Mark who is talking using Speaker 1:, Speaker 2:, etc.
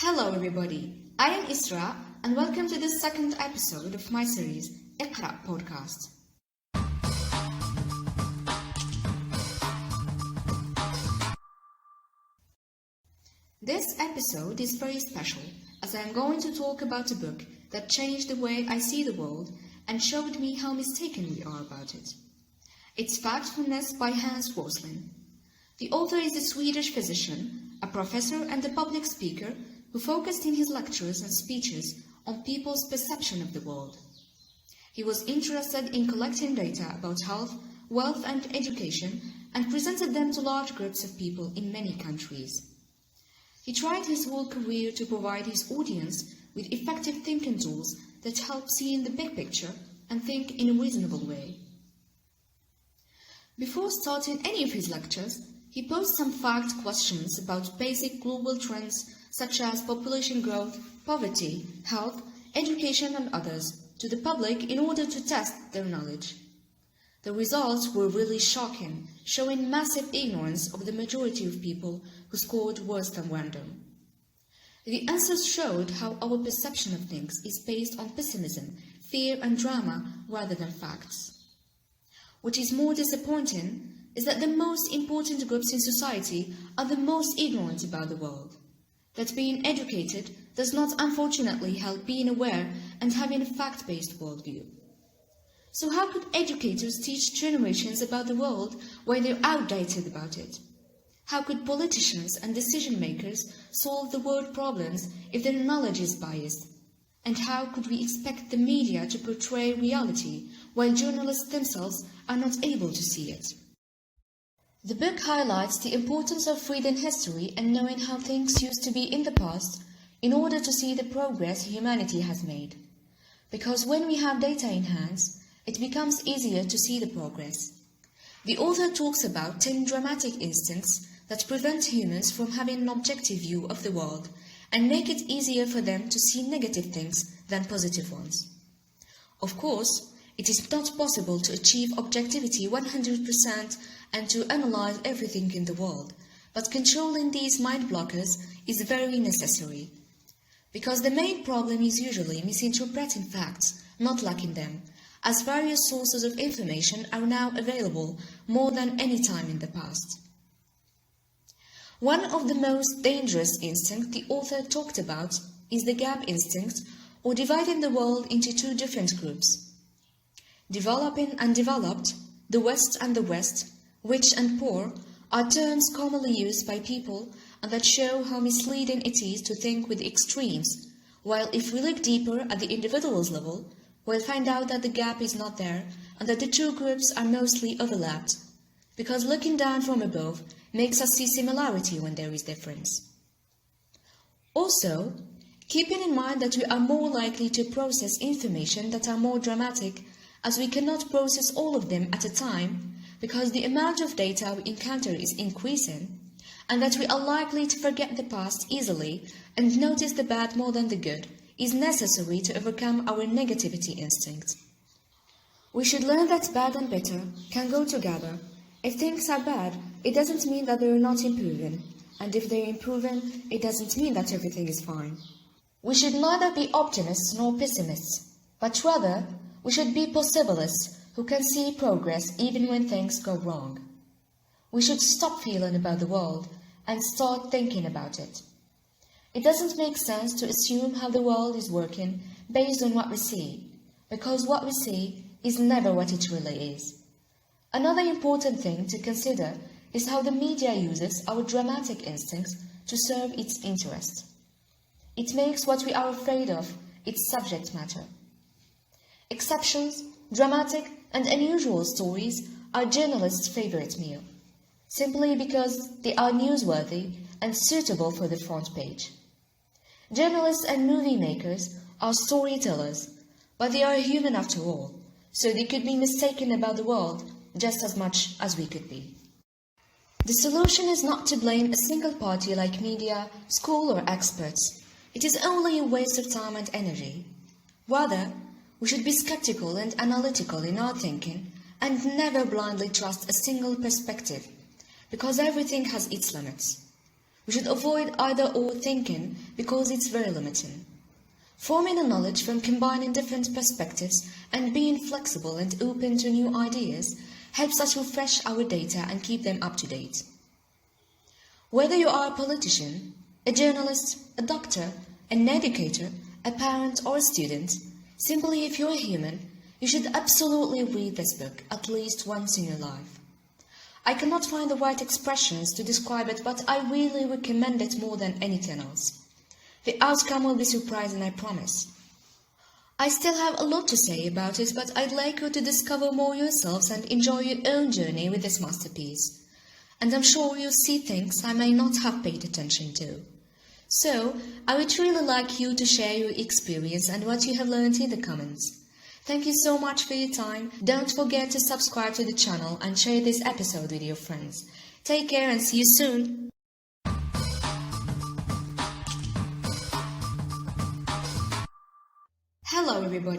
Speaker 1: Hello everybody, I am Isra and welcome to the second episode of my series Iqra podcast. This episode is very special as I am going to talk about a book that changed the way I see the world and showed me how mistaken we are about it. It's Factfulness by Rosling. The author is a Swedish physician, a professor and a public speaker who focused in his lectures and speeches on people's perception of the world. He was interested in collecting data about health, wealth and education and presented them to large groups of people in many countries. He tried his whole career to provide his audience with effective thinking tools that help see in the big picture and think in a reasonable way. Before starting any of his lectures, he posed some fact questions about basic global trends such as population growth, poverty, health, education and others to the public in order to test their knowledge. The results were really shocking, showing massive ignorance of the majority of people who scored worse than random. The answers showed how our perception of things is based on pessimism, fear and drama rather than facts. What is more disappointing is that the most important groups in society are the most ignorant about the world. That being educated does not unfortunately help being aware and having a fact-based worldview. So how could educators teach generations about the world while they're outdated about it? How could politicians and decision-makers solve the world problems if their knowledge is biased? And how could we expect the media to portray reality while journalists themselves are not able to see it? The book highlights the importance of reading history and knowing how things used to be in the past in order to see the progress humanity has made. Because when we have data in hands, it becomes easier to see the progress. The author talks about 10 dramatic instincts that prevent humans from having an objective view of the world and make it easier for them to see negative things than positive ones. Of course, it is not possible to achieve objectivity 100% and to analyze everything in the world, but controlling these mind blockers is very necessary. Because the main problem is usually misinterpreting facts, not lacking them, as various sources of information are now available more than any time in the past. One of the most dangerous instincts the author talked about is the gap instinct, or dividing the world into two different groups. Developing and developed, the West and the West, rich and poor, are terms commonly used by people and that show how misleading it is to think with extremes, while if we look deeper at the individual's level, we'll find out that the gap is not there and that the two groups are mostly overlapped, because looking down from above makes us see similarity when there is difference. Also, keeping in mind that we are more likely to process information that are more dramatic as we cannot process all of them at a time because the amount of data we encounter is increasing, and that we are likely to forget the past easily and notice the bad more than the good, is necessary to overcome our negativity instinct. We should learn that bad and better can go together. If things are bad, it doesn't mean that they are not improving, and if they are improving, it doesn't mean that everything is fine. We should neither be optimists nor pessimists, but rather we should be possibilists who can see progress even when things go wrong. We should stop feeling about the world and start thinking about it. It doesn't make sense to assume how the world is working based on what we see, because what we see is never what it really is. Another important thing to consider is how the media uses our dramatic instincts to serve its interest. It makes what we are afraid of its subject matter. Exceptions, dramatic and unusual stories are journalists' favorite meal, simply because they are newsworthy and suitable for the front page. Journalists and movie makers are storytellers, but they are human after all, so they could be mistaken about the world just as much as we could be. The solution is not to blame a single party like media, school or experts. It is only a waste of time and energy. Rather, we should be skeptical and analytical in our thinking and never blindly trust a single perspective, because everything has its limits. We should avoid either-or thinking because it's very limiting. Forming a knowledge from combining different perspectives and being flexible and open to new ideas helps us refresh our data and keep them up to date. Whether you are a politician, a journalist, a doctor, an educator, a parent or a student, simply if you're a human, you should absolutely read this book at least once in your life. I cannot find the right expressions to describe it, but I really recommend it more than anything else. The outcome will be surprising, I promise. I still have a lot to say about it, but I'd like you to discover more yourselves and enjoy your own journey with this masterpiece. And I'm sure you'll see things I may not have paid attention to. So, I would really like you to share your experience and what you have learned in the comments. Thank you so much for your time. Don't forget to subscribe to the channel and share this episode with your friends. Take care and see you soon. Hello everybody.